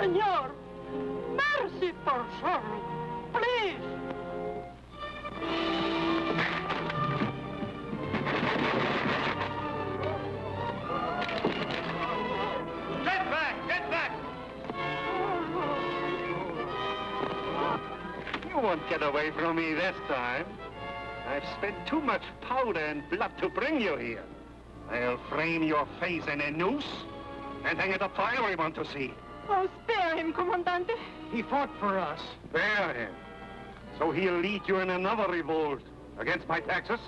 Senor, merciful sorry, please. Get back! Get back! You won't get away from me this time. I've spent too much powder and blood to bring you here. I'll frame your face in a noose and hang it up for everyone to see. Oh, spare him, Comandante. He fought for us. Spare him. So he'll lead you in another revolt against my taxes?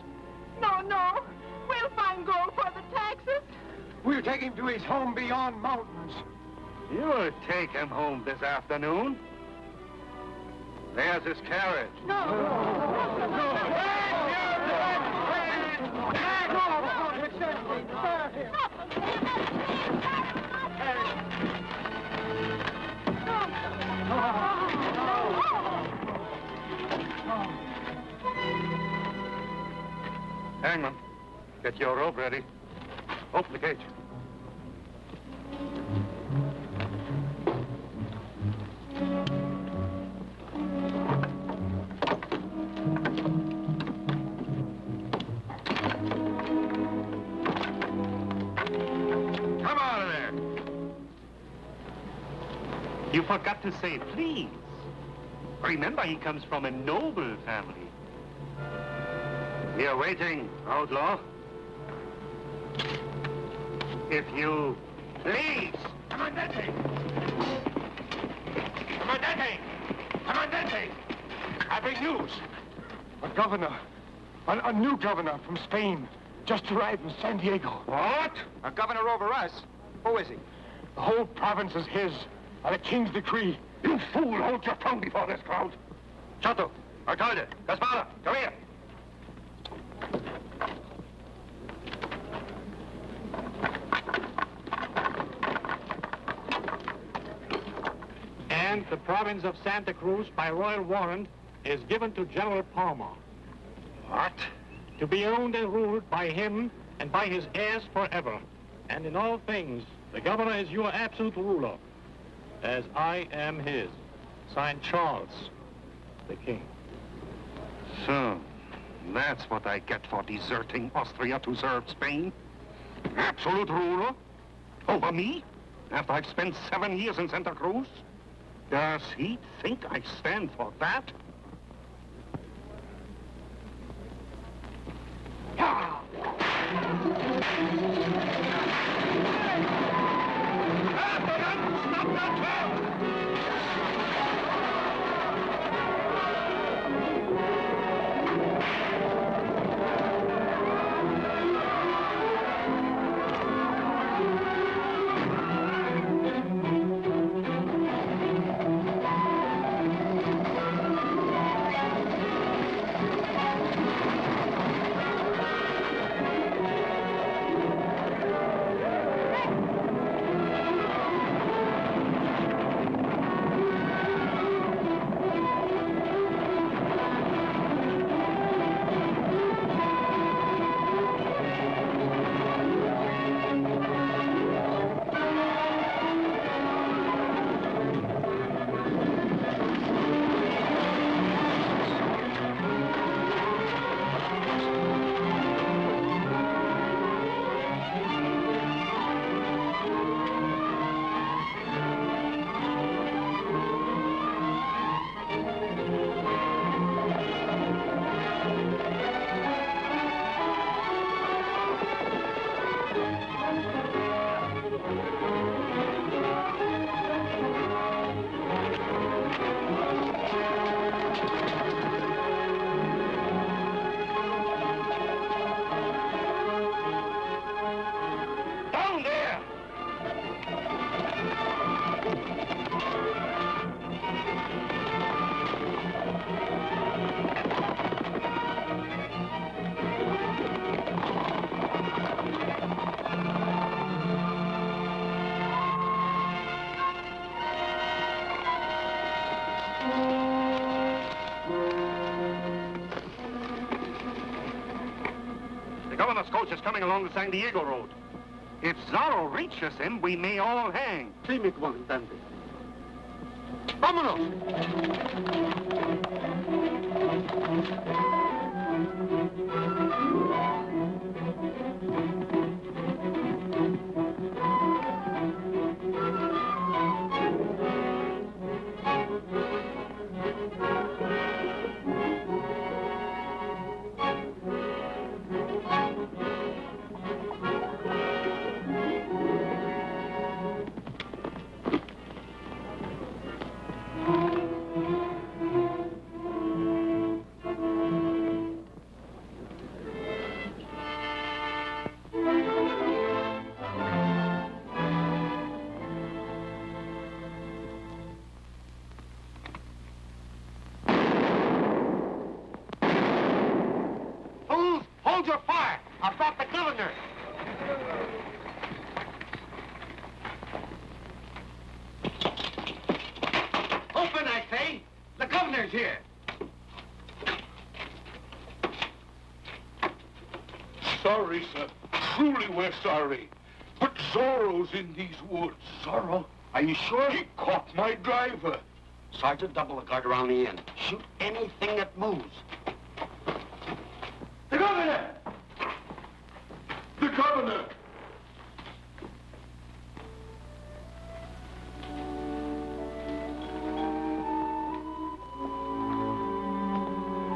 No, no. We'll find gold for the taxes. We'll take him to his home beyond mountains. You'll take him home this afternoon. There's his carriage. Hangman, get your rope ready. Open the cage. Come out of there. You forgot to say please. Remember, he comes from a noble family. We're waiting, outlaw. If you please. Comandante! Comandante! Comandante! I bring news. A governor, a new governor from Spain, just arrived in San Diego. What? A governor over us? Who is he? The whole province is his, by the king's decree. You fool, hold your tongue before this crowd. Chato, alcalde, Gaspara, come here. And the province of Santa Cruz, by royal warrant, is given to General Palmer. What? To be owned and ruled by him and by his heirs forever. And in all things, the governor is your absolute ruler, as I am his. Signed, Charles, the king. So, that's what I get for deserting Austria to serve Spain? Absolute ruler? Over me? After I've spent 7 years in Santa Cruz? Does he think I stand for that? Stop that trail! governor's coach is coming along the San Diego road. If Zorro reaches him, we may all hang. Sí, mi comandante. Vámonos! Hold your fire! I've got the governor! Open, I say! The governor's here! Sorry, sir. Truly, we're sorry. But Zorro's in these woods. Zorro? Are you sure? He caught my driver. Sergeant, double the guard around the inn. Shoot anything that moves. The governor! The governor!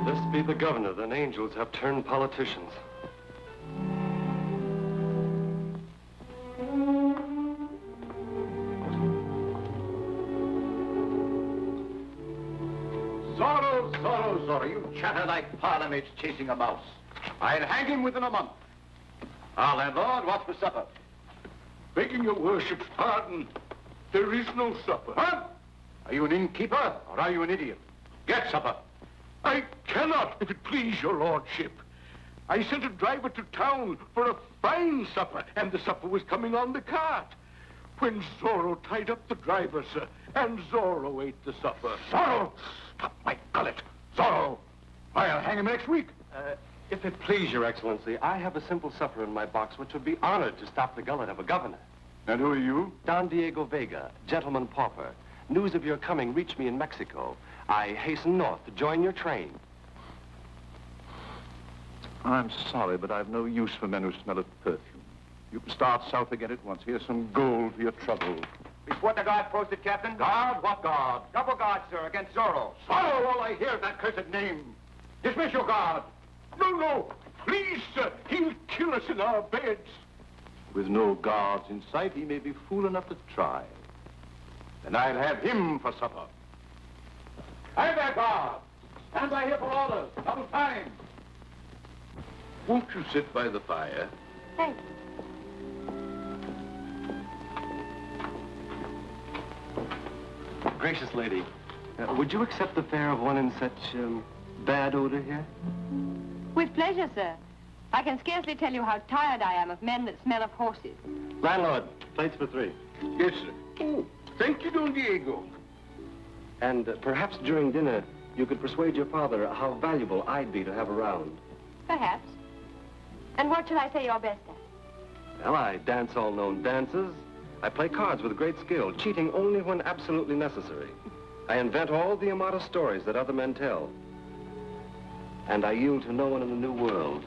This be the governor, then angels have turned politicians. Zorro, Zorro, Zorro, you chatter like Parliament's chasing a mouse. I'll hang him within a month. Ah, landlord, what's for supper? Begging your worship's pardon, there is no supper. Huh? Are you an innkeeper, or are you an idiot? Get supper. I cannot, if it please your lordship. I sent a driver to town for a fine supper, and the supper was coming on the cart. When Zorro tied up the driver, sir, and Zorro ate the supper. Zorro! Stop my gullet. Zorro! I'll hang him next week. If it please your excellency, I have a simple supper in my box which would be honored to stop the gullet of a governor. And who are you? Don Diego Vega, gentleman pauper. News of your coming reached me in Mexico. I hasten north to join your train. I'm sorry, but I've no use for men who smell of perfume. You can start south again at once. Here's some gold for your trouble. Is what the guard posted, Captain? Guard? What guard? Double guard, sir, against Zorro. Zorro, all I hear is that cursed name. Dismiss your guard. No, no, please, sir, he'll kill us in our beds. With no guards in sight, he may be fool enough to try. Then I'll have him for supper. Hey there, guard! Stand by here for orders. Double time. Won't you sit by the fire? Thanks. Gracious lady, would you accept the fare of one in such bad odor here? With pleasure, sir. I can scarcely tell you how tired I am of men that smell of horses. Landlord, plates for 3. Yes, sir. Oh, thank you, Don Diego. And perhaps during dinner, you could persuade your father how valuable I'd be to have around. Perhaps. And what shall I say you're best at? Well, I dance all known dances. I play cards with great skill, cheating only when absolutely necessary. I invent all the immortal stories that other men tell. And I yield to no one in the new world.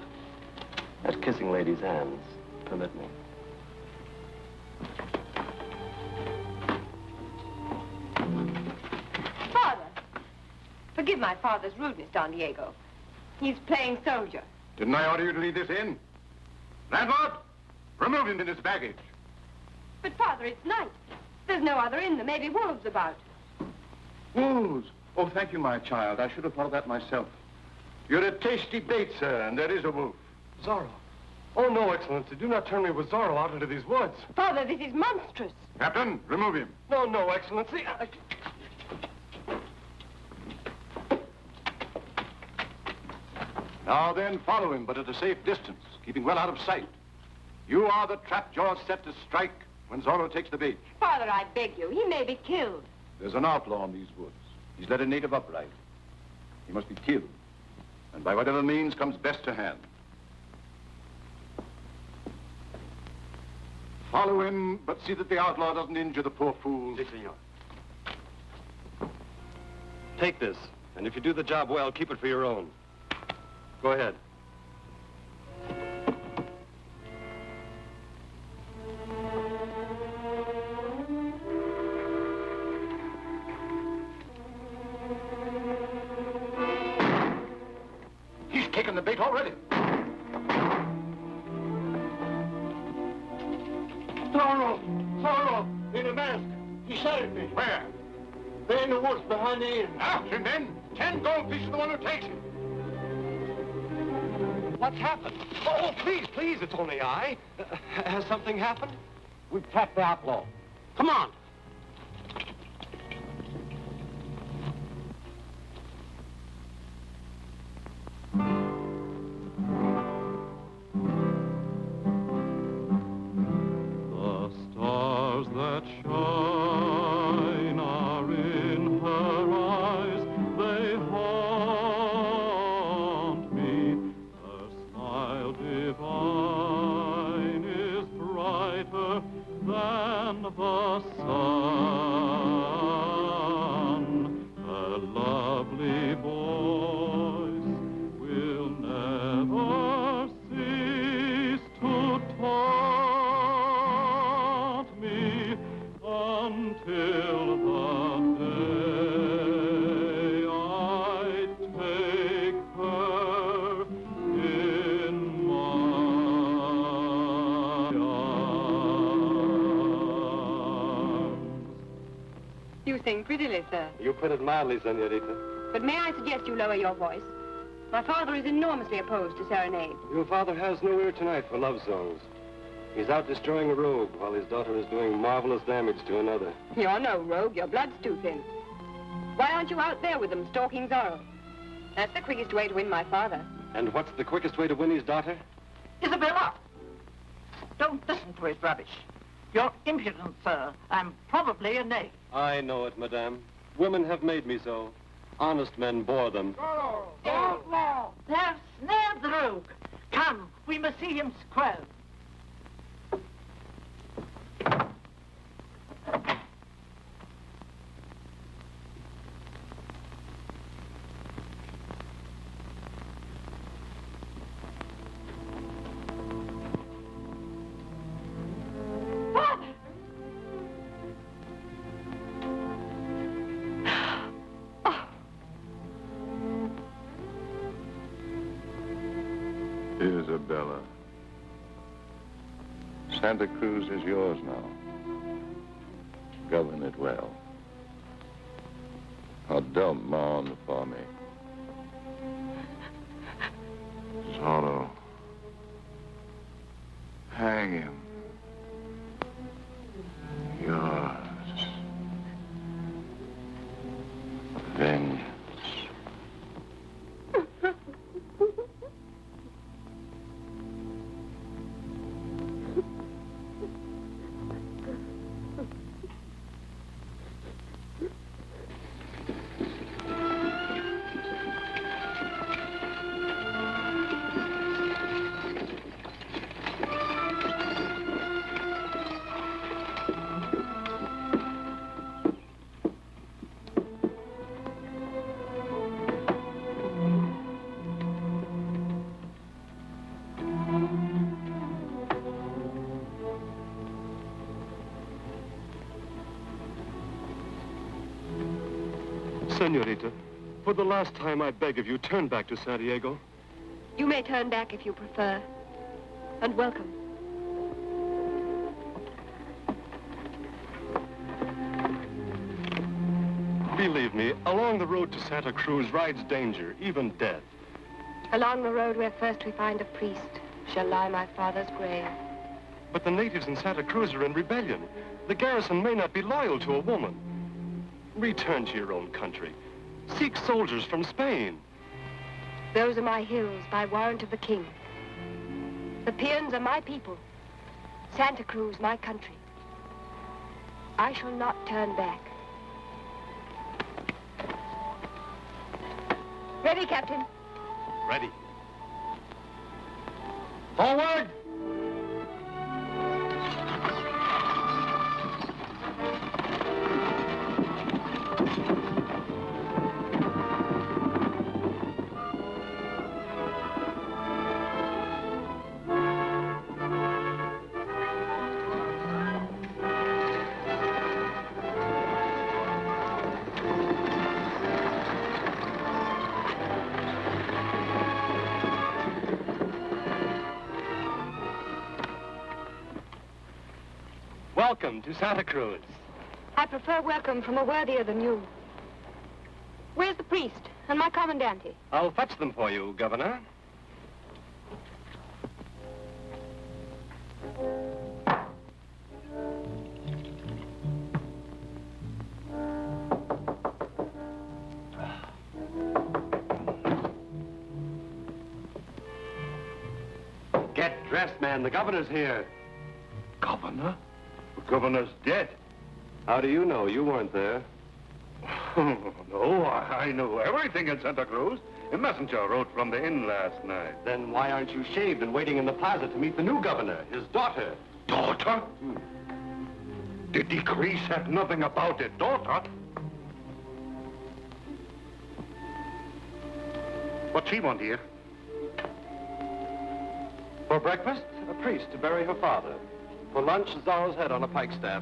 At kissing ladies' hands, permit me. Father! Forgive my father's rudeness, Don Diego. He's playing soldier. Didn't I order you to leave this in? Landlord, remove him in his baggage. But, Father, it's night. There's no other inn. There may be wolves about. Wolves? Oh, thank you, my child. I should have thought of that myself. You're a tasty bait, sir, and there is a wolf. Zorro. Oh, no, Excellency. Do not turn me with Zorro out into these woods. Father, this is monstrous. Captain, remove him. No, no, Excellency. Now then, follow him, but at a safe distance, keeping well out of sight. You are the trap jaws set to strike when Zorro takes the bait. Father, I beg you. He may be killed. There's an outlaw in these woods. He's led a native upright. He must be killed, and by whatever means comes best to hand. Follow him, but see that the outlaw doesn't injure the poor fool. Si, senor. Take this, and if you do the job well, keep it for your own. Go ahead. He's taken the bait already. Zorro! In a mask! He shot at me. Where? There in the woods behind the inn. And then 10 gold pieces to the one who takes it. What's happened? Oh, please, it's only I. Has something happened? We've trapped the outlaw. Come on. The stars that shine are in her eyes, they haunt me. Her smile divine is brighter than the sun. Her lovely voice will never cease to taunt me until the day I take her in my arms. You sing prettily, sir. You put it mildly, senorita. But may I suggest you lower your voice? My father is enormously opposed to serenade. Your father has no ear tonight for love songs. He's out destroying a rogue while his daughter is doing marvelous damage to another. You're no rogue. Your blood's too thin. Why aren't you out there with them, stalking Zorro? That's the quickest way to win my father. And what's the quickest way to win his daughter? Isabella, don't listen to his rubbish. You're impudent, sir, and probably a knave. I know it, madame. Women have made me so. Honest men bore them. Outlaw! They've snared the rogue. Come, we must see him square. Isabella. Santa Cruz is yours now. Govern it well. Or don't mourn for me. Zorro. Hang him. Yours. Vengeance. Senorita, for the last time, I beg of you, turn back to Santiago. You may turn back if you prefer. And welcome. Believe me, along the road to Santa Cruz rides danger, even death. Along the road where first we find a priest shall lie my father's grave. But the natives in Santa Cruz are in rebellion. The garrison may not be loyal to a woman. Return to your own country. Seek soldiers from Spain. Those are my hills by warrant of the king. The Peons are my people. Santa Cruz, my country. I shall not turn back. Ready, Captain? Ready. Forward! welcome to Santa Cruz. I prefer welcome from a worthier than you. Where's the priest and my commandante? I'll fetch them for you, Governor. Get dressed, man. The governor's here. Governor? The governor's dead. How do you know? You weren't there. No, I know everything in Santa Cruz. A messenger wrote from the inn last night. Then why aren't you shaved and waiting in the plaza to meet the new governor, his daughter? Daughter? The decree said nothing about it. Daughter? What she want here? For breakfast, a priest to bury her father. For lunch, Zorro's head on a pike staff.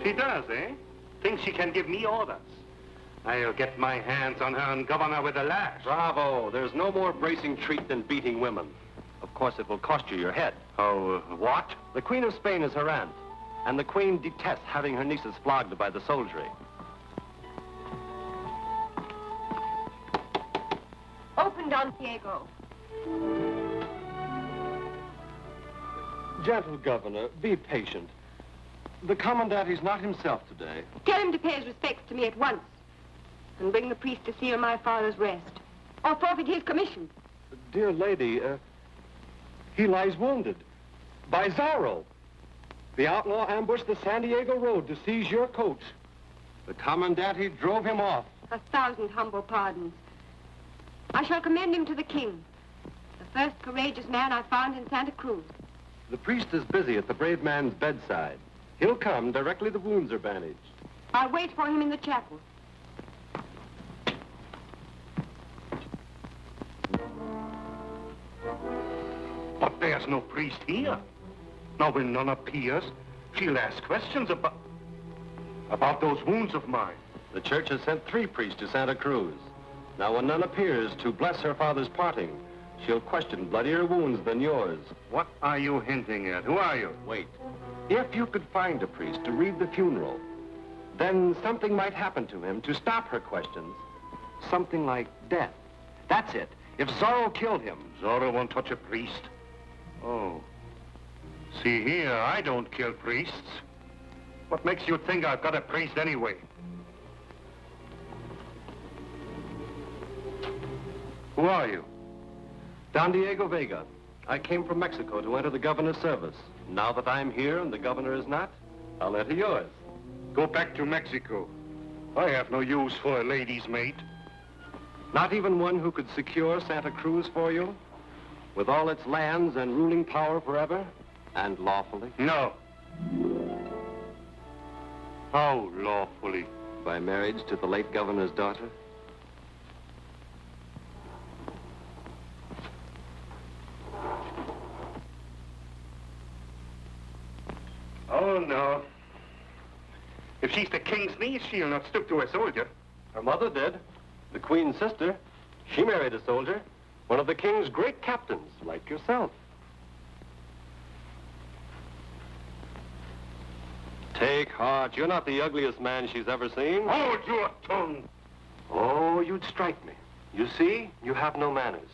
She does, eh? Thinks she can give me orders. I'll get my hands on her and governor with a lash. Bravo. There's no more bracing treat than beating women. Of course, it will cost you your head. Oh, what? The Queen of Spain is her aunt, and the Queen detests having her nieces flogged by the soldiery. Open, Don Diego. Gentle Governor, be patient. The Commandant is not himself today. Tell him to pay his respects to me at once. And bring the priest to seal my father's rest. Or forfeit his commission. Dear lady, he lies wounded. By Zorro. The outlaw ambushed the San Diego road to seize your coach. The Commandante drove him off. 1,000 humble pardons. I shall commend him to the king. The first courageous man I found in Santa Cruz. The priest is busy at the brave man's bedside. He'll come directly the wounds are bandaged. I'll wait for him in the chapel. But there's no priest here. Now, when none appears, she'll ask questions about those wounds of mine. The church has sent 3 priests to Santa Cruz. Now, when none appears to bless her father's parting, she'll question bloodier wounds than yours. What are you hinting at? Who are you? Wait. If you could find a priest to read the funeral, then something might happen to him to stop her questions. Something like death. That's it. If Zorro killed him. Zorro won't touch a priest. Oh. See here, I don't kill priests. What makes you think I've got a priest anyway? Who are you? Don Diego Vega. I came from Mexico to enter the governor's service. Now that I'm here and the governor is not, I'll enter yours. Go back to Mexico. I have no use for a lady's maid. Not even one who could secure Santa Cruz for you? With all its lands and ruling power forever? And lawfully? No. How lawfully? By marriage to the late governor's daughter? Oh, no. If she's the king's niece, she'll not stoop to a soldier. Her mother did. The queen's sister. She married a soldier. One of the king's great captains, like yourself. Take heart. You're not the ugliest man she's ever seen. Hold your tongue. Oh, you'd strike me. You see, you have no manners.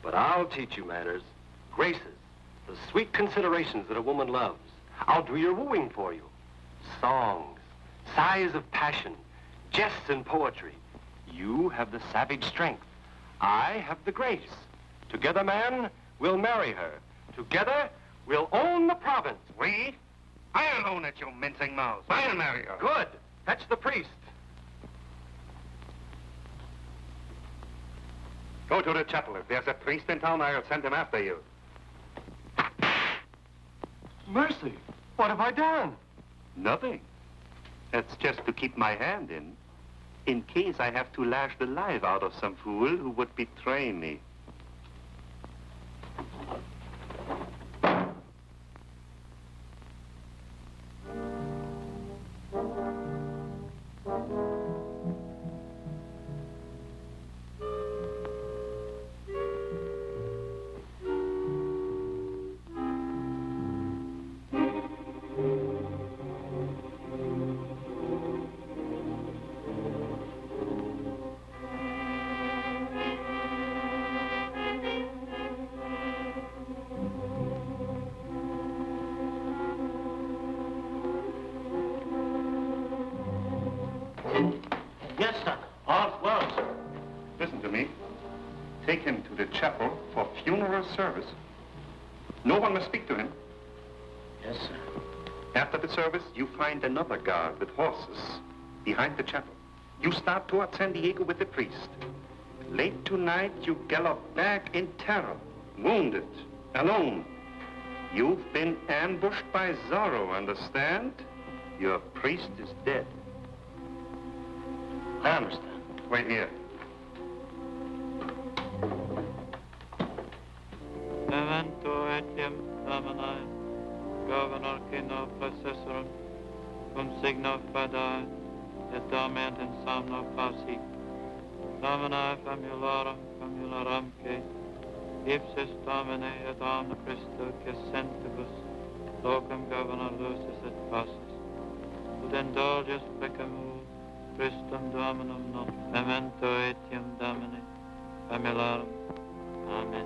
But I'll teach you manners. Graces. The sweet considerations that a woman loves. I'll do your wooing for you. Songs. Sighs of passion. Jests and poetry. You have the savage strength. I have the grace. Together, man, we'll marry her. Together, we'll own the province. We? I'll own it, you mincing mouth. I'll marry her. Good. Fetch the priest. Go to the chapel. If there's a priest in town, I'll send him after you. Mercy. What have I done? Nothing. That's just to keep my hand in case I have to lash the life out of some fool who would betray me. Yes, sir. All's well, sir. Listen to me. Take him to the chapel for funeral service. No one must speak to him. Yes, sir. After the service, you find another guard with horses behind the chapel. You start toward San Diego with the priest. Late tonight, you gallop back in terror, wounded, alone. You've been ambushed by Zorro, understand? Your priest is dead. I understand. Wait here. Evento etiam Domini, Governor Kino Processorum, cum signo fidei, et dormient in somno pauci. Domini famulorum, famulorumque, ipsis Domini et omni Christo, que sentibus, locum Governor lucis et passus, ut indulges pecamur, Christum Dominum non, memento etiam Domini, famulorum. Amen.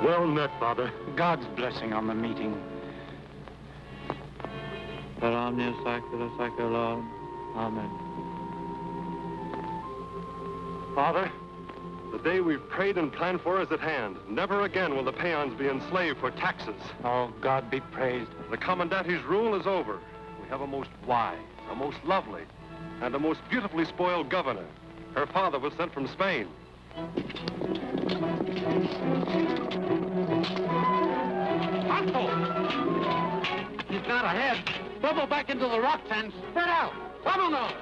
Well met, Father. God's blessing on the meeting. Per omnia saecula saeculorum. Amen. Father, the day we've prayed and planned for is at hand. Never again will the peons be enslaved for taxes. Oh, God be praised. The commandante's rule is over. We have a most wise, a most lovely, and a most beautifully spoiled governor. Her father was sent from Spain. He's not ahead. Bubble back into the rocks and spread out. Vámonos!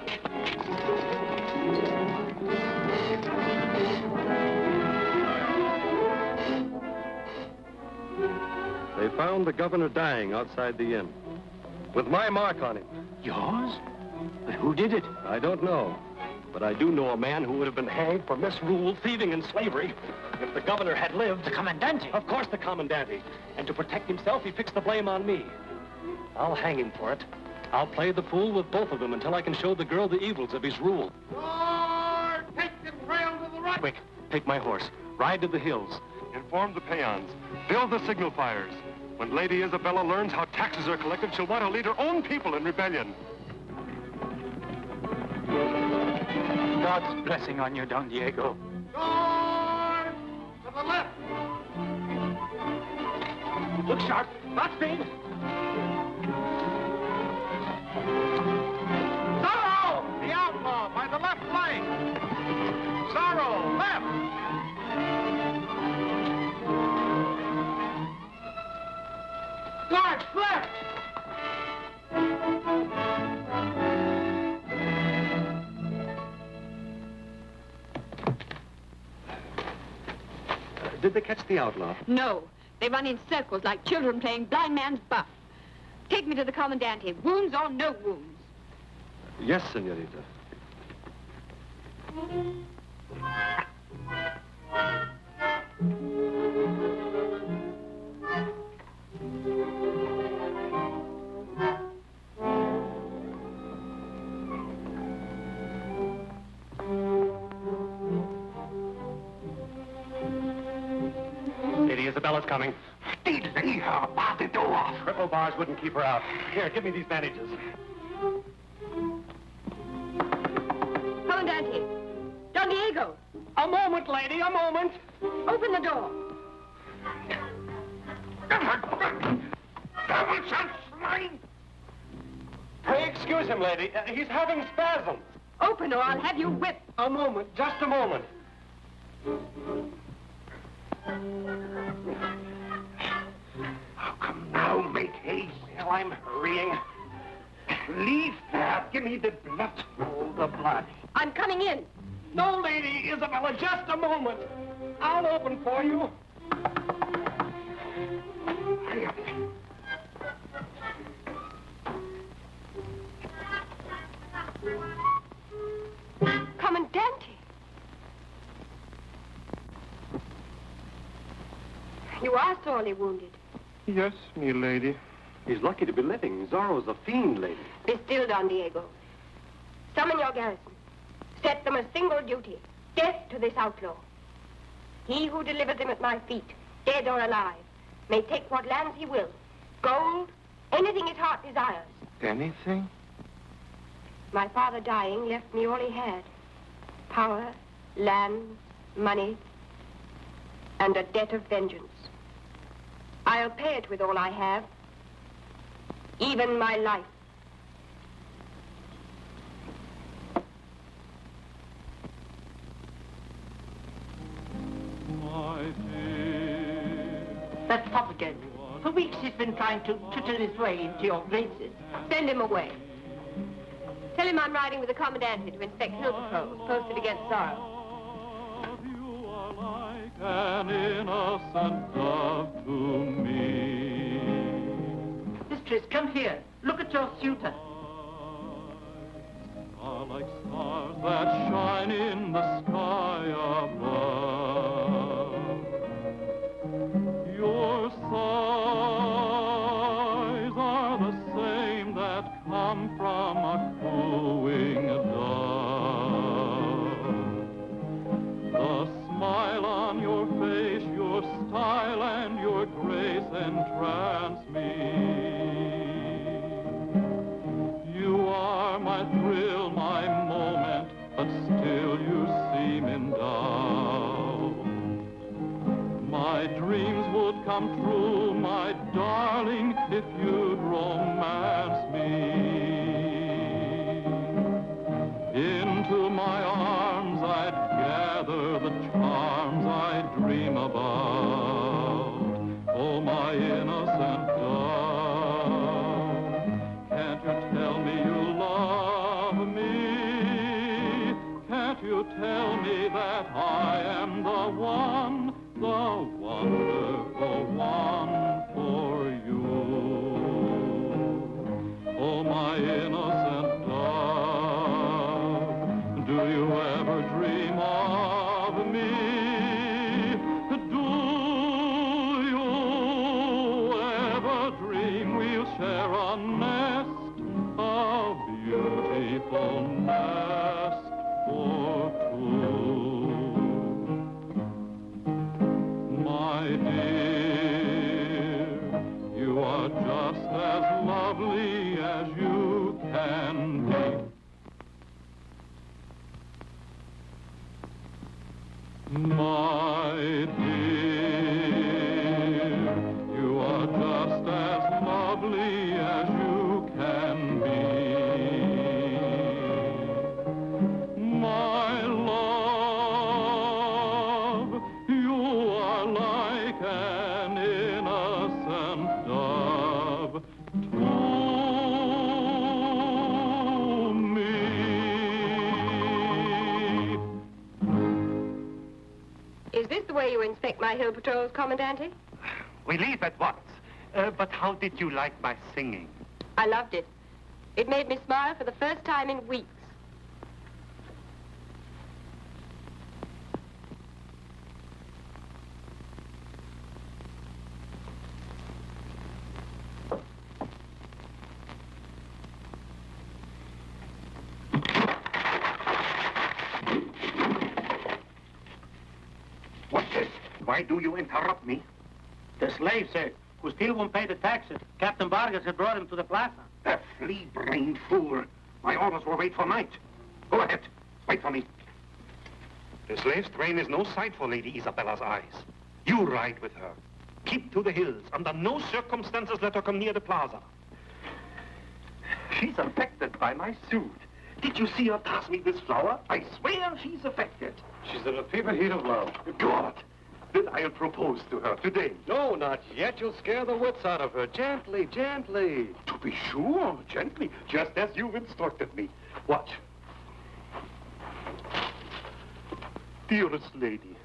They found the governor dying outside the inn, with my mark on him. Yours? But who did it? I don't know, but I do know a man who would have been hanged for misrule, thieving, and slavery if the governor had lived. The Commandante. Of course, the commandante. And to protect himself, he fixed the blame on me. I'll hang him for it. I'll play the fool with both of them until I can show the girl the evils of his rule. Lord, take the trail to the right. Quick, take my horse. Ride to the hills. Inform the peons. Build the signal fires. When Lady Isabella learns how taxes are collected, she'll want to lead her own people in rebellion. God's blessing on you, Don Diego. Lord, to the left. Look sharp. Not speed. Zorro, the outlaw, by the left flank. Zorro, left. Guards, left. Did they catch the outlaw? No. They run in circles like children playing blind man's buff. Take me to the Commandante, wounds or no wounds. Yes, senorita. Isabella's coming. Delay her, bar the door. Triple bars wouldn't keep her out. Here, give me these bandages. Comandante, Don Diego, A moment, lady, a moment. open the door. Devil-sent swine! Pray excuse him, lady. He's having spasms. Open or I'll have you whipped. A moment, just a moment. Oh, come now, make haste. Well, I'm hurrying. Leave there. Give me the blood. Oh, the blood. I'm coming in. No, Lady Isabella, just a moment. I'll open for you. Hurry up. Comandante. You are sorely wounded. Yes, me lady. He's lucky to be living. Zorro's a fiend, lady. Be still, Don Diego. Summon your garrison. Set them a single duty. Death to this outlaw. He who delivers him at my feet, dead or alive, may take what lands he will. Gold, anything his heart desires. Anything? My father dying left me all he had. Power, lands, money, and a debt of vengeance. I'll pay it with all I have, even my life. That's Pop again. For weeks he's been trying to twitter his way into your graces. Send him away. Tell him I'm riding with the commandante to inspect hill patrols posted against Zorro. You are like an innocent dove to me. Mistress, come here. Look at your suitor. Are like stars that shine in the sky above. Your sighs are the same that come from a cooing dove. The smile on your face, your style and your grace entrance me. You are my thrill, my moment, but still you seem in doubt. My dreams would come true, my darling, if you'd romance me. Into my arms I'd gather the charms I dream about. Oh, my innocent dove, can't you tell me you love me? Can't you tell me that I am the one, the wonderful one for you? Oh, my innocent dove, do you ever dream of me? Do you ever dream we'll share a nest, a beautiful nest for two? My dear, you are just as lovely as you can be. My dear, you are just as lovely as you can be. My love, you are like an innocent dove to me. Is this the way you inspect my hill patrols, Commandante? We leave at once. But how did you like my singing? I loved it. It made me smile for the first time in weeks. What's this? Why do you interrupt me? The slave, sir, who still won't pay the taxes. Captain Vargas had brought him to the plaza. That flea-brained fool. My orders were wait for night. Go ahead. Wait for me. The slave's train is no sight for Lady Isabella's eyes. You ride with her. Keep to the hills. Under no circumstances let her come near the plaza. She's affected by my suit. Did you see her toss me this flower? I swear she's affected. She's in a fever heat of love. God, then I'll propose to her today. No, not yet. You'll scare the wits out of her. Gently, gently. To be sure, gently, just as you've instructed me. Watch. Dearest lady,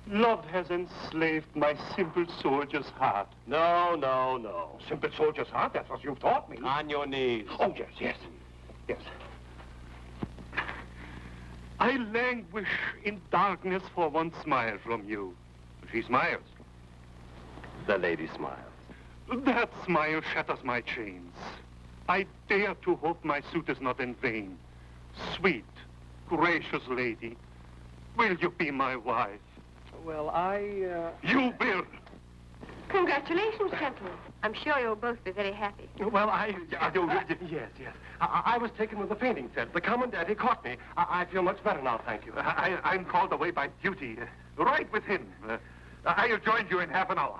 love has enslaved my simple soldier's heart. No, no, no. Simple soldier's heart? That's what you've taught me. On your knees. Oh, yes, yes, yes. I languish in darkness for one smile from you. She smiles. The lady smiles. That smile shatters my chains. I dare to hope my suit is not in vain. Sweet, gracious lady, will you be my wife? Well, You will! Congratulations, gentlemen. I'm sure you'll both be very happy. Well, yes, yes. I was taken with the fainting fit. The commandant caught me. I feel much better now, thank you. I'm called away by duty. Right with him. I'll join you in half an hour.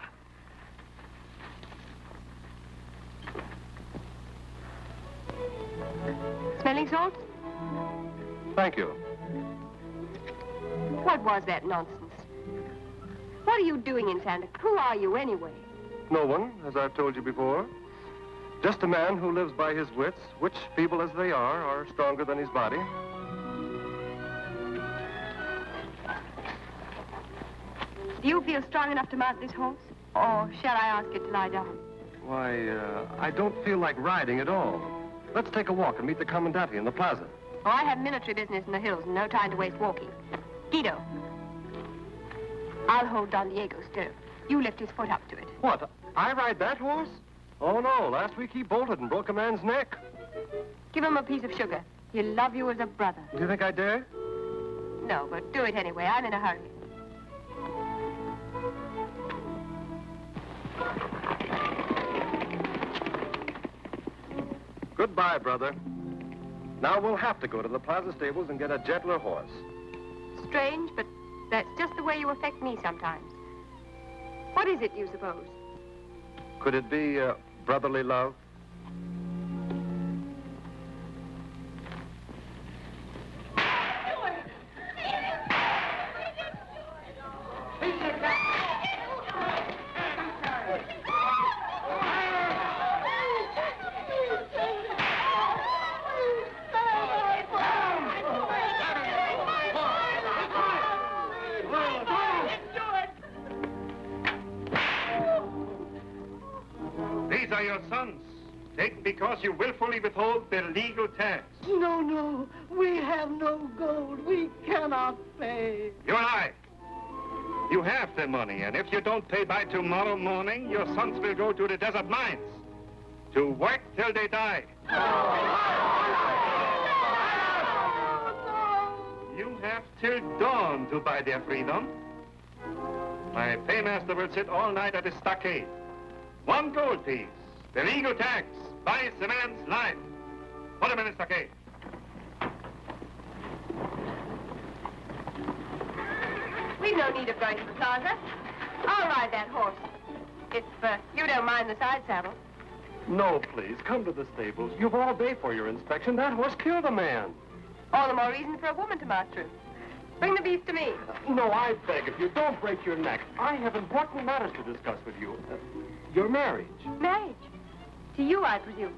Smelling salts? Thank you. What was that nonsense? What are you doing in Santa? Who are you, anyway? No one, as I've told you before. Just a man who lives by his wits, which, feeble as they are stronger than his body. Do you feel strong enough to mount this horse? Or shall I ask it to lie down? Why, I don't feel like riding at all. Let's take a walk and meet the commandante in the plaza. Oh, I have military business in the hills and no time to waste walking. Guido, I'll hold Don Diego's stirrup. You lift his foot up to it. What, I ride that horse? Oh, no, last week he bolted and broke a man's neck. Give him a piece of sugar. He'll love you as a brother. Do you think I dare? No, but do it anyway. I'm in a hurry. Goodbye, brother. Now we'll have to go to the plaza stables and get a gentler horse. Strange, but that's just the way you affect me sometimes. What is it, you suppose? Could it be brotherly love? These are your sons, taken because you willfully withhold their legal tax. No, no. We have no gold. We cannot pay. You and I. You have the money, and if you don't pay by tomorrow morning, your sons will go to the desert mines to work till they die. You have till dawn to buy their freedom. My paymaster will sit all night at the stockade. 1 gold piece, the legal tax, buys the man's life. Put him in the stockade. We've no need of going to the plaza. I'll ride that horse. If you don't mind the side saddle. No, please, come to the stables. You've all day for your inspection. That horse killed a man. All the more reason for a woman to mount through. Bring the beast to me. No, I beg of you, don't break your neck. I have important matters to discuss with you. Your marriage. Marriage? To you, I presume.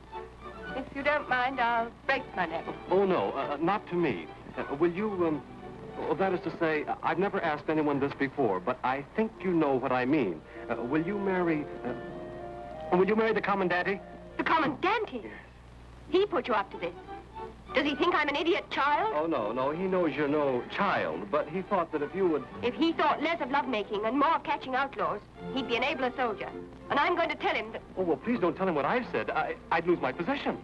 If you don't mind, I'll break my neck. Oh, no, not to me. Will you, well, that is to say, I've never asked anyone this before, but I think you know what I mean. Will you marry the commandante? The commandante? Yes. He put you up to this. Does he think I'm an idiot child? Oh, no, he knows you're no child, but he thought that if you would... If he thought less of lovemaking and more of catching outlaws, he'd be an abler soldier. And I'm going to tell him that... Oh, well, please don't tell him what I've said. I'd lose my position.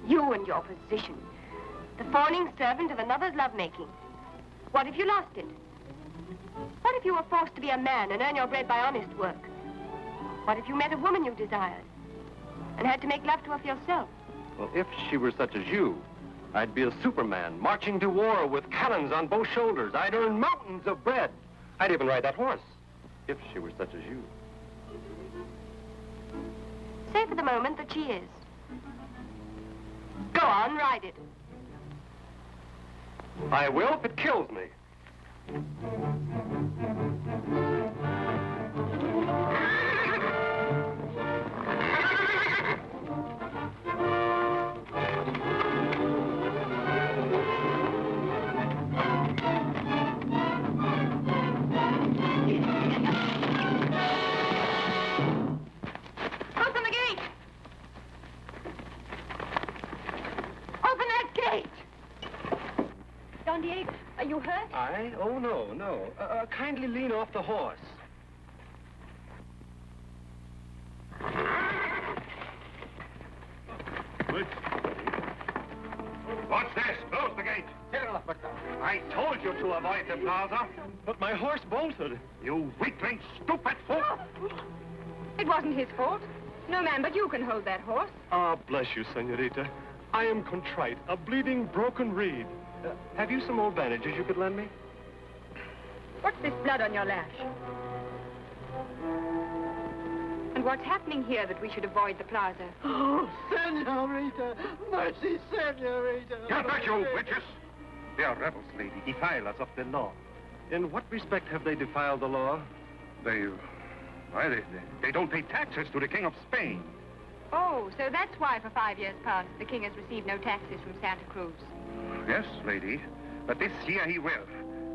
You and your position. The fawning servant of another's lovemaking. What if you lost it? What if you were forced to be a man and earn your bread by honest work? What if you met a woman you desired and had to make love to her for yourself? Well, if she were such as you, I'd be a Superman, marching to war with cannons on both shoulders. I'd earn mountains of bread. I'd even ride that horse, if she were such as you. Say for the moment that she is. Go on, ride it. I will if it kills me. Open the gate! Open that gate! Don Diego, are you hurt? I? Oh, no, no. Kindly lean off the horse. What's this? Close the gate. I told you to avoid the plaza. But my horse bolted. You weakling, stupid fool. It wasn't his fault. No, ma'am, but you can hold that horse. Ah, bless you, senorita. I am contrite, a bleeding, broken reed. Have you some old bandages you could lend me? What's this blood on your lash? And what's happening here that we should avoid the plaza? Oh, senorita! Mercy, senorita! Get back, you witches! They are rebels, lady, defilers of the law. In what respect have they defiled the law? They don't pay taxes to the King of Spain. Oh, so that's why for 5 years past the king has received no taxes from Santa Cruz. Yes, lady, but this year he will.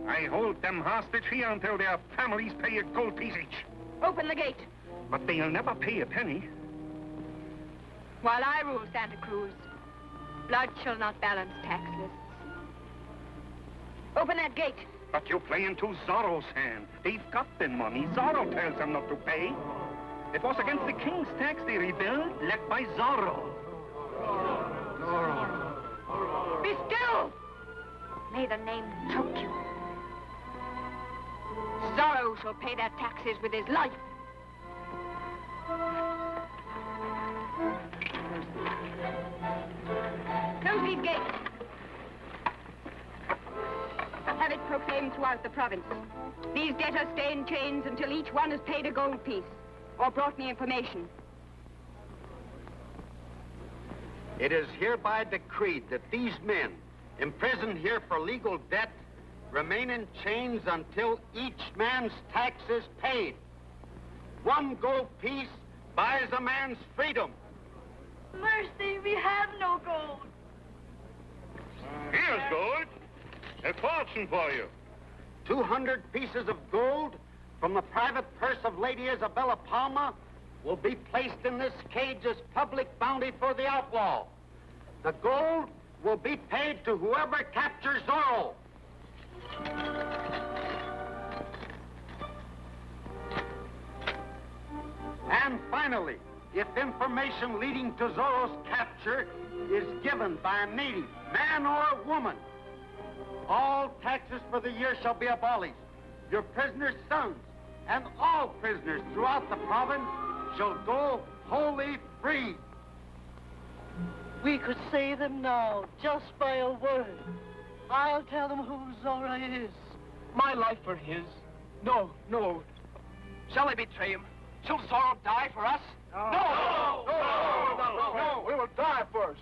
I hold them hostage here until their families pay a gold piece each. Open the gate. But they'll never pay a penny. While I rule Santa Cruz, blood shall not balance tax lists. Open that gate. But you play into Zorro's hand. They've got the money. Zorro tells them not to pay. It was against the king's tax they rebelled, led by Zorro. Be still! May the name choke you. Zorro shall pay their taxes with his life. Close these gates. Have it proclaimed throughout the province. These debtors stay in chains until each one has paid a gold piece or brought me information. It is hereby decreed that these men, imprisoned here for legal debt, remain in chains until each man's tax is paid. 1 gold piece buys a man's freedom. Mercy, we have no gold. Here's gold. A fortune for you. 200 pieces of gold from the private purse of Lady Isabella Palma will be placed in this cage as public bounty for the outlaw. The gold will be paid to whoever captures Zorro. And finally, if information leading to Zorro's capture is given by a native, man or woman, all taxes for the year shall be abolished. Your prisoners' sons and all prisoners throughout the province shall go wholly free. We could save them now, just by a word. I'll tell them who Zora is. My life for his? No, no. Shall I betray him? Shall Zorro die for us? No! No! No! No! No! We will die first.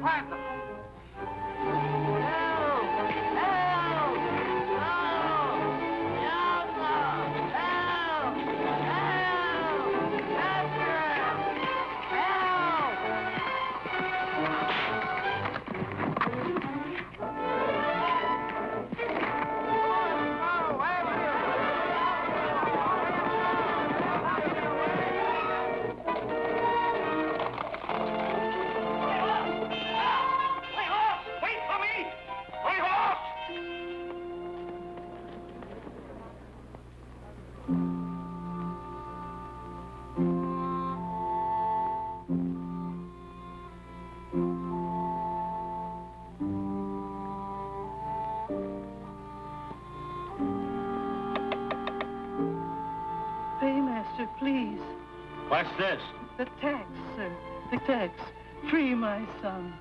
plant them. Paymaster, please. What's this? The tax, sir. The tax. Free my son.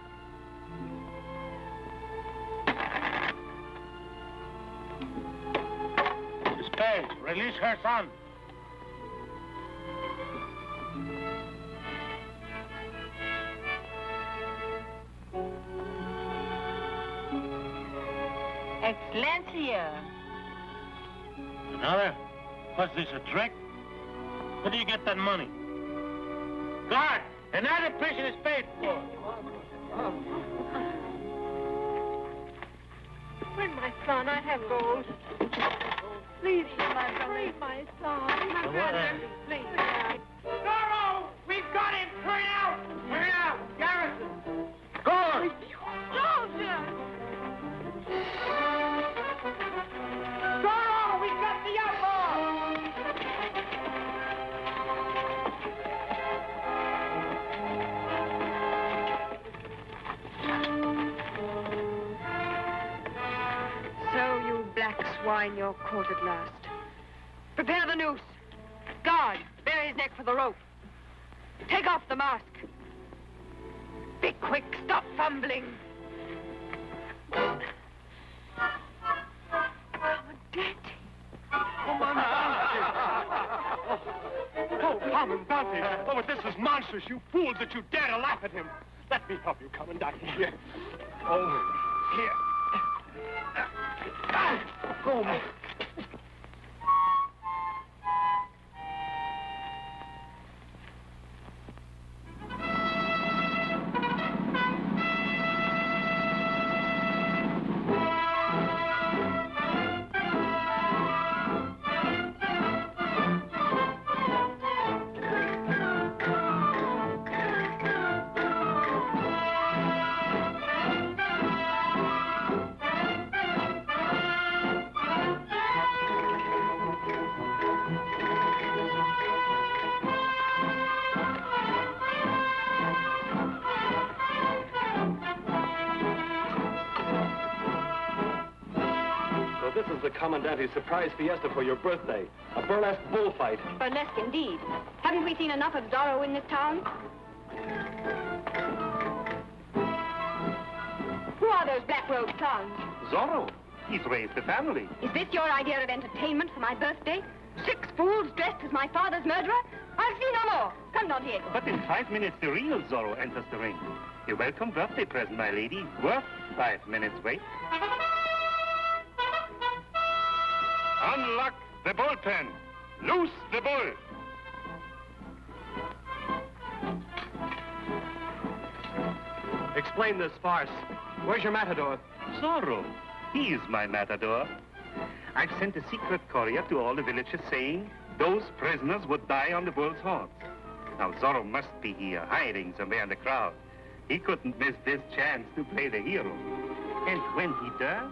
Miss Page, release her son. Excellencia. Another? What's this, a trick? Where do you get that money? Guard! Another prison is paid for. Bring my son. I have gold. Please, my brother. Free my son. My brother. Please. Zorro! We've got him! Turn out! Turn out! Garrison! Guard! Soldier! Zorro! We've got the outlaw! So, you black swine, you're caught at last. Prepare the noose. Guard, bear his neck for the rope. Take off the mask. Be quick, stop fumbling. Oh, Commandante! Oh, but this is monstrous, you fools, that you dare to laugh at him. Let me help you, Commandante. Here. Oh, here. Oh, This is the Commandante's surprise fiesta for your birthday. A burlesque bullfight. Burlesque indeed. Haven't we seen enough of Zorro in this town? Who are those black-robed clowns? Zorro. He's raised a family. Is this your idea of entertainment for my birthday? 6 fools dressed as my father's murderer? I'll see no more. Come, Don Diego. But in 5 minutes, the real Zorro enters the ring. A welcome birthday present, my lady. Worth 5 minutes wait. Unlock the bullpen. Loose the bull. Explain this farce. Where's your matador? Zorro. He is my matador. I've sent a secret courier to all the villages saying those prisoners would die on the bull's horns. Now, Zorro must be here, hiding somewhere in the crowd. He couldn't miss this chance to play the hero. And when he does,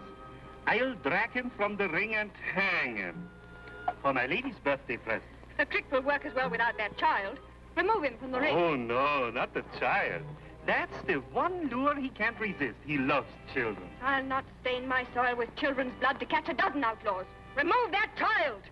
I'll drag him from the ring and hang him. For my lady's birthday present. The trick will work as well without that child. Remove him from the ring. Oh, no, not the child. That's the one lure he can't resist. He loves children. I'll not stain my soil with children's blood to catch a dozen outlaws. Remove that child!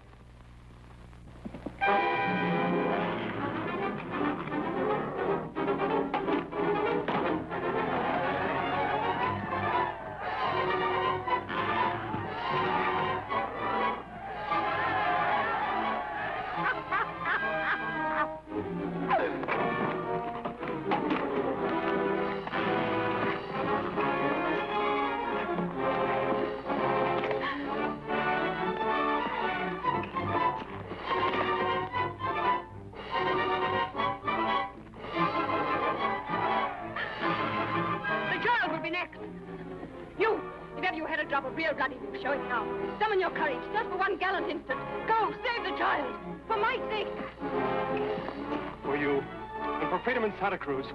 you had a drop of real blood in you. Show it now. Summon your courage, just for one gallant instant. Go, save the child. For my sake. For you, and for freedom in Santa Cruz.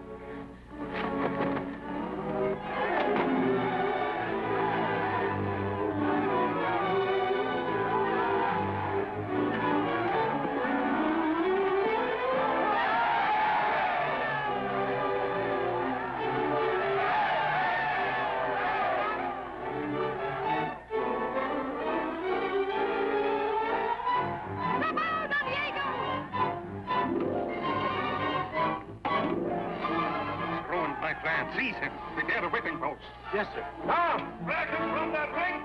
Seize him. Prepare the whipping post. Yes, sir. Now, drag him from that ring.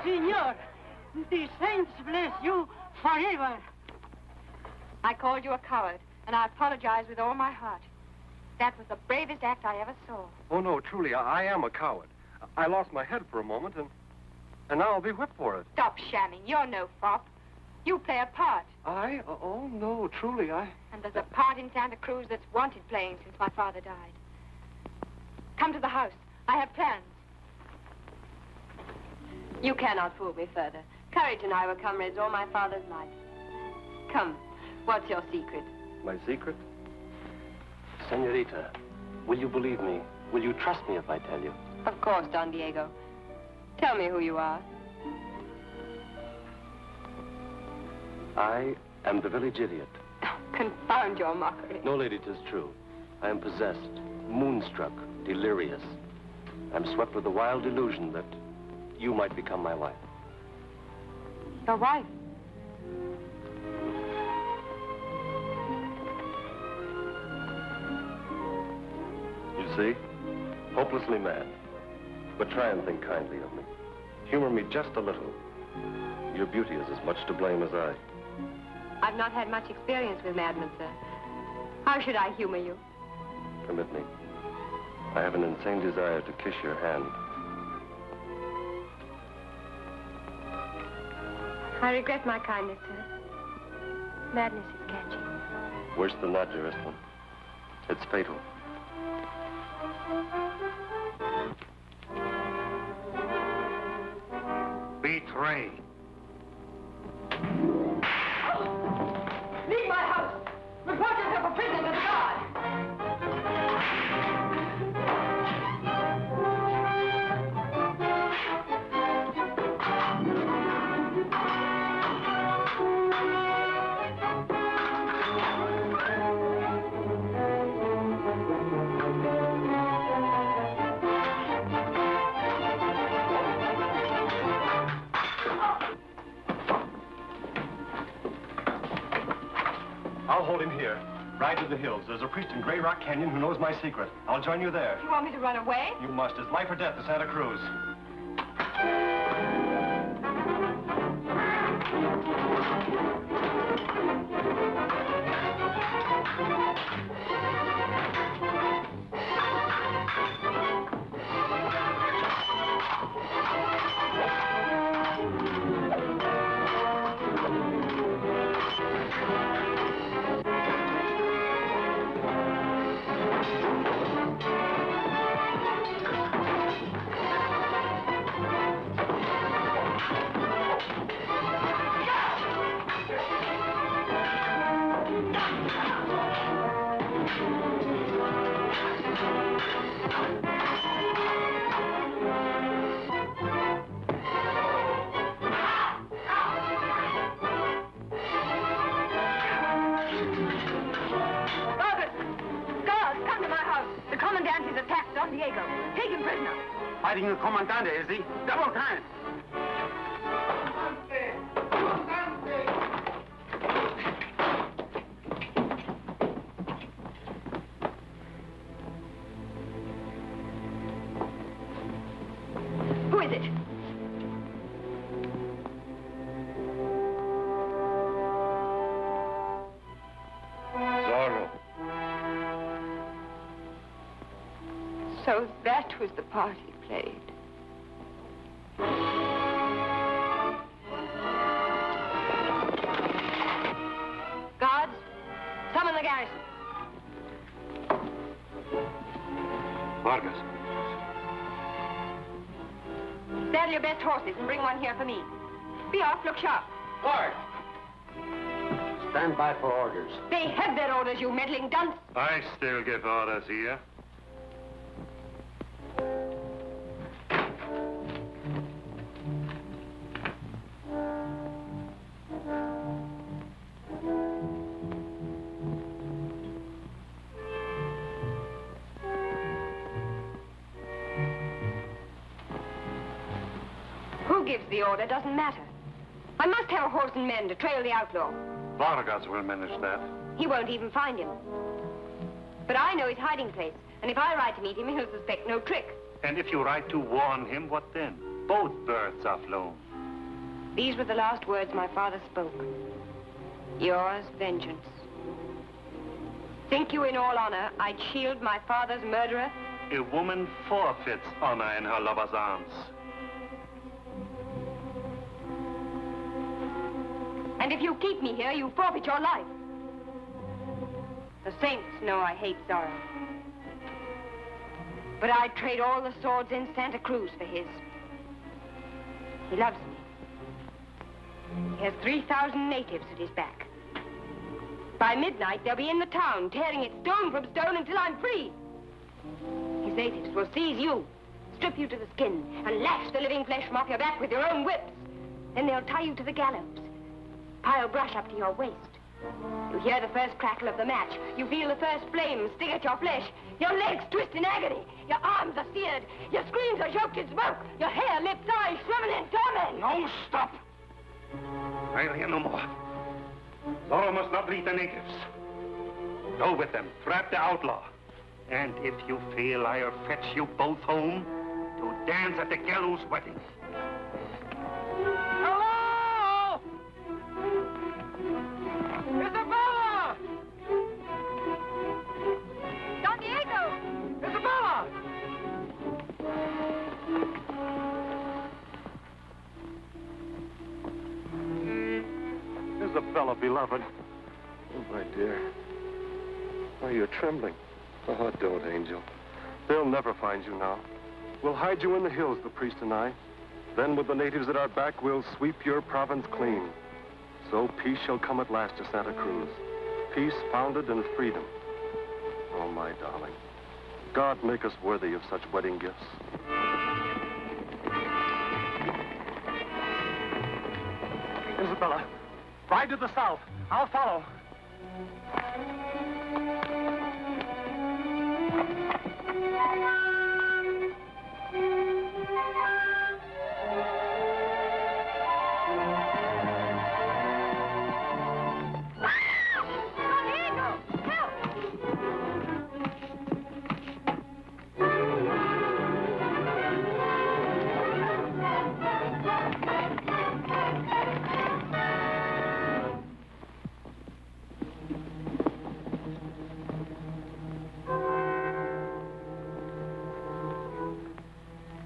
Senor, the saints bless you forever. I called you a coward, and I apologize with all my heart. That was the bravest act I ever saw. Oh, no, truly, I am a coward. I lost my head for a moment, and now I'll be whipped for it. Stop shamming. You're no fop. You play a part. I? Oh, no, truly, I... And there's a part in Santa Cruz that's wanted playing since my father died. Come to the house. I have plans. You cannot fool me further. Courage and I were comrades all my father's life. Come, what's your secret? My secret? Senorita, will you believe me? Will you trust me if I tell you? Of course, Don Diego. Tell me who you are. I am the village idiot. Confound your mockery. No, lady, 'tis true. I am possessed, moonstruck, delirious. I'm swept with the wild delusion that you might become my wife. Your wife? You see? Hopelessly mad. But try and think kindly of me. Humor me just a little. Your beauty is as much to blame as I. I've not had much experience with madmen, sir. How should I humor you? Permit me. I have an insane desire to kiss your hand. I regret my kindness, sir. Madness is catching. Worse than that, dearest one. It's fatal. Betray. Leave my house! Report yourself a prisoner to the guard! I'll hold him here. Ride to the hills. There's a priest in Grey Rock Canyon who knows my secret. I'll join you there. You want me to run away? You must. It's life or death to Santa Cruz. fighting the Comandante, is he? Double time! Who is it? Zorro. So that was the part he played. Guards, summon the garrison. Vargas. Saddle your best horses and bring one here for me. Be off, look sharp. Guard! Stand by for orders. They have their orders, you meddling dunce. I still give orders here. Who gives the order doesn't matter. I must have a horse and men to trail the outlaw. Vargas will manage that. He won't even find him. But I know his hiding place, and if I ride to meet him, he'll suspect no trick. And if you ride to warn him, what then? Both birds are flown. These were the last words my father spoke. Yours, vengeance. Think you in all honor I'd shield my father's murderer? A woman forfeits honor in her lover's arms. And if you keep me here, you forfeit your life. The saints know I hate Zorro. But I'd trade all the swords in Santa Cruz for his. He loves me. He has 3,000 natives at his back. By midnight, they'll be in the town, tearing it stone from stone until I'm free. His natives will seize you, strip you to the skin, and lash the living flesh from off your back with your own whips. Then they'll tie you to the gallows, pile brush up to your waist. You hear the first crackle of the match. You feel the first flame sting at your flesh. Your legs twist in agony. Your arms are seared. Your screams are choked in smoke. Your hair, lips, eyes shriveled in torment. No, stop! I'll hear no more. Zorro must not lead the natives. Go with them. Trap the outlaw. And if you fail, I'll fetch you both home to dance at the gallows wedding. Hello! Isabella! Don Diego! Isabella! Isabella, beloved. Oh, my dear. Why, you're trembling. Oh, don't, Angel. They'll never find you now. We'll hide you in the hills, the priest and I. Then, with the natives at our back, we'll sweep your province clean. So peace shall come at last to Santa Cruz. Peace founded in freedom. Oh, my darling. God make us worthy of such wedding gifts. Isabella, ride to the south. I'll follow.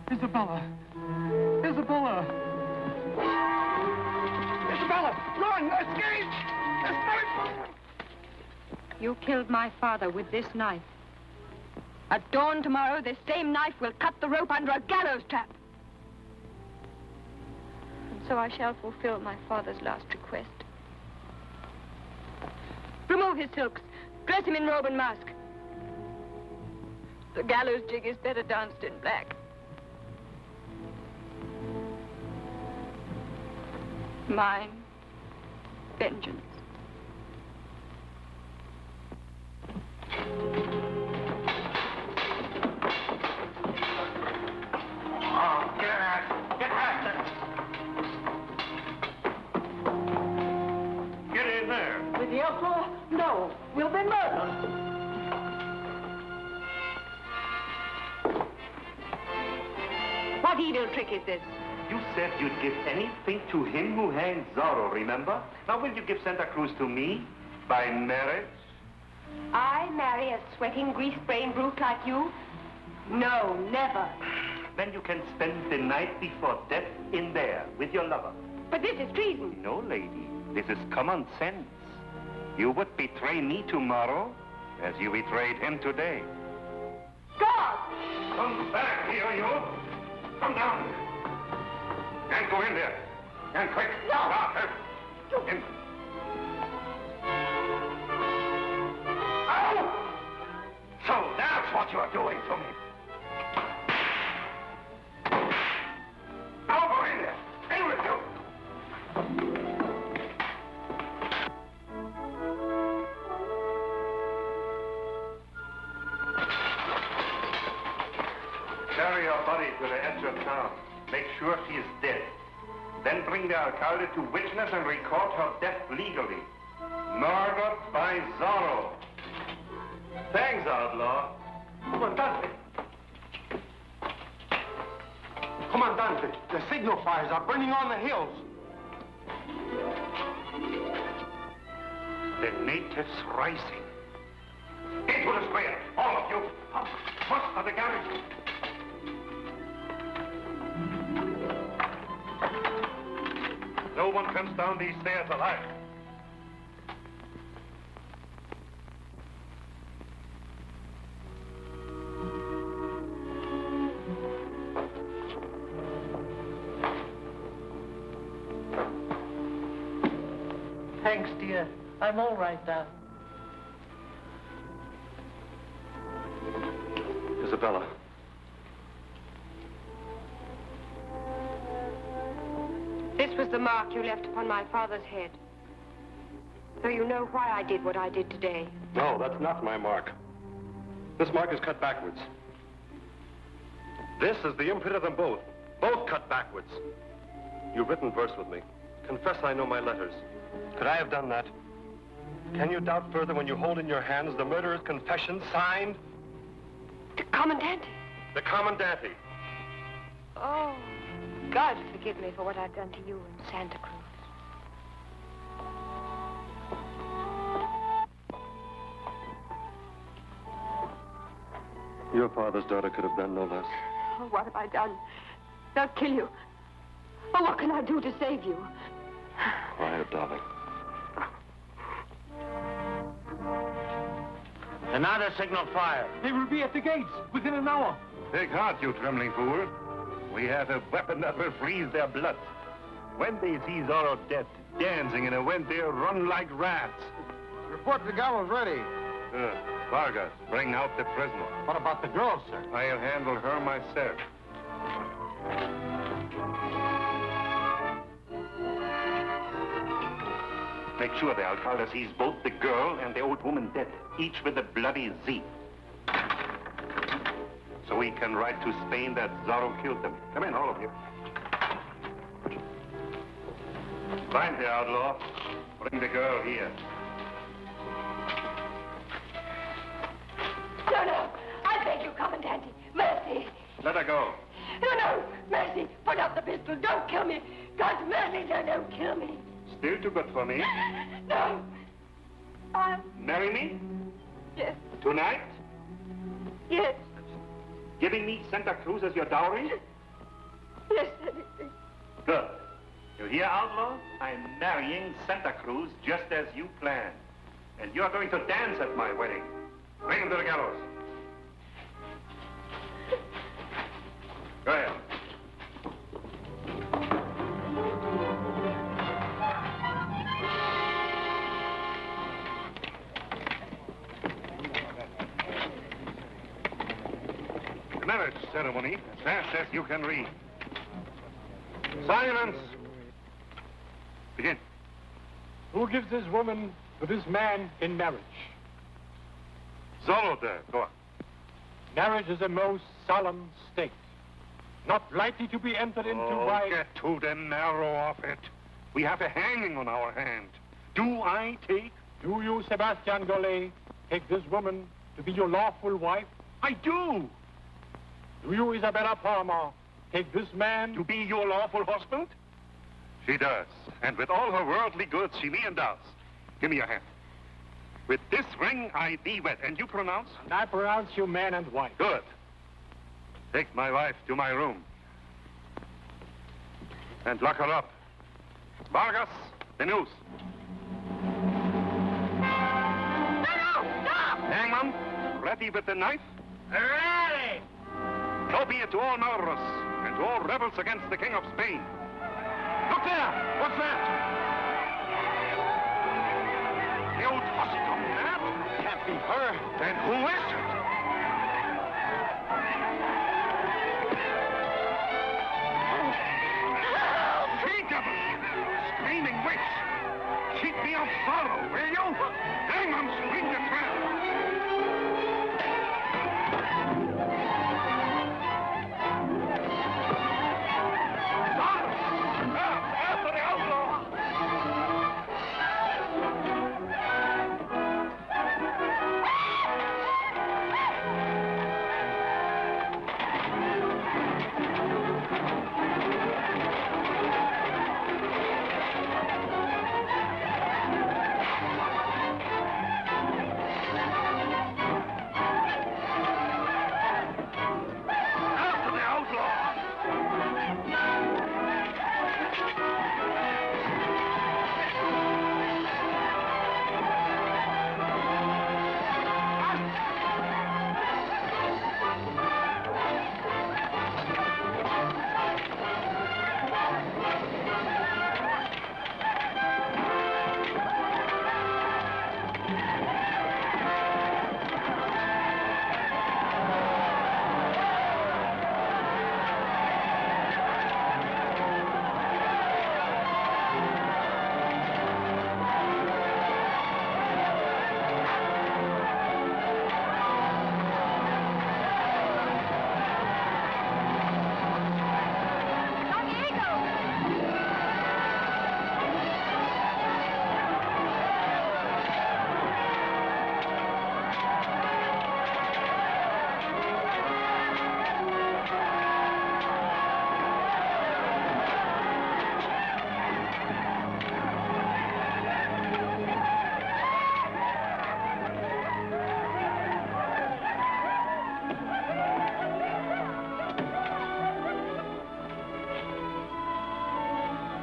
Isabella! Isabella! Isabella! Run! Escape! Escape! You killed my father with this knife. At dawn tomorrow, this same knife will cut the rope under a gallows trap. And so I shall fulfill my father's last request. Remove his silks. Dress him in robe and mask. The gallows jig is better danced in black. Mine, vengeance. anything else? Oh, no. We'll be murdered. What evil trick is this? You said you'd give anything to him who hanged Zorro, remember? Now will you give Santa Cruz to me? By marriage? I marry a sweating, grease-brained brute like you? No, never. Then you can spend the night before death in there with your lover. But this is treason. No, lady. This is common sense. You would betray me tomorrow as you betrayed him today. God! Come back here, you. Come down. And go in there. And quick. No. In. Ow! So that's what you're doing to me. Now go in there. In with you. Carry your body to the edge of town. Make sure she is dead. Then bring the alcalde to witness and record her death legally. Murdered by Zorro. Thanks, outlaw. Comandante. Comandante, the signal fires are burning on the hills. The natives rising. Into the square, all of you. First for the garrison. No one comes down these stairs alive. Thanks, dear. I'm all right now. Isabella. This was the mark you left upon my father's head. So you know why I did what I did today. No, that's not my mark. This mark is cut backwards. This is the imprint of them both. Both cut backwards. You've written verse with me. Confess I know my letters. Could I have done that? Can you doubt further when you hold in your hands the murderer's confession signed? The Commandante. The Commandante. Oh, God forgive me for what I've done to you in Santa Cruz. Your father's daughter could have done no less. Oh, what have I done? They'll kill you. Oh, what can I do to save you? Quiet, darling. Another signal fire. They will be at the gates within an hour. Take heart, you trembling fool. We have a weapon that will freeze their blood. When they see Zorro dead, dancing in a wind, they'll run like rats. Report to the gallows ready. Vargas, bring out the prisoner. What about the girl, sir? I'll handle her myself. Make sure the alcalde sees both the girl and the old woman dead, each with a bloody Z. So he can write to Spain that Zorro killed them. Come in, all of you. Find the outlaw. Bring the girl here. No, no. I beg you, Commandante. Mercy. Let her go. No, no. Mercy. Put up the pistol. Don't kill me. God's mercy, no, don't kill me. Still too good for me. No. Marry me? Yes. Tonight? Yes. Giving me Santa Cruz as your dowry? Yes, anything. Good. You hear, outlaw? I'm marrying Santa Cruz just as you planned. And you're going to dance at my wedding. Bring him to the gallows. Go ahead. Marriage ceremony, as fast as you can read. Silence! Begin. Who gives this woman to this man in marriage? Zorro there. Go on. Marriage is a most solemn state, not lightly to be entered into by... Get to the marrow of it. We have a hanging on our hand. Do I take Do you, Sebastian Gollet, take this woman to be your lawful wife? I do. Do you, Isabella Palmer, take this man To be your lawful husband? She does. And with all her worldly goods, she me endows. Give me your hand. With this ring, I thee wed. And you pronounce? And I pronounce you man and wife. Good. Take my wife to my room. And lock her up. Vargas, the news. Hangman, ready with the knife? Ready! So be it to all murderers and to all rebels against the King of Spain. Look there! What's that? The old hussy come mad? Can't be her. Then who is it? She-devil! Screaming witch! Cheat me of sorrow, will you? Hang on, swing the trap! After the outlaw! After the outlaw!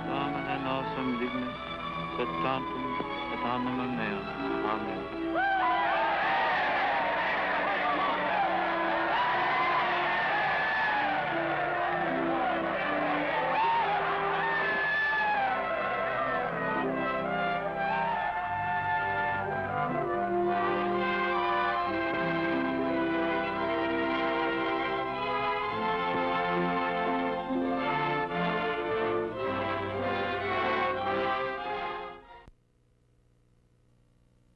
Domine nosum dignus, et tantum et animum meum. Amen.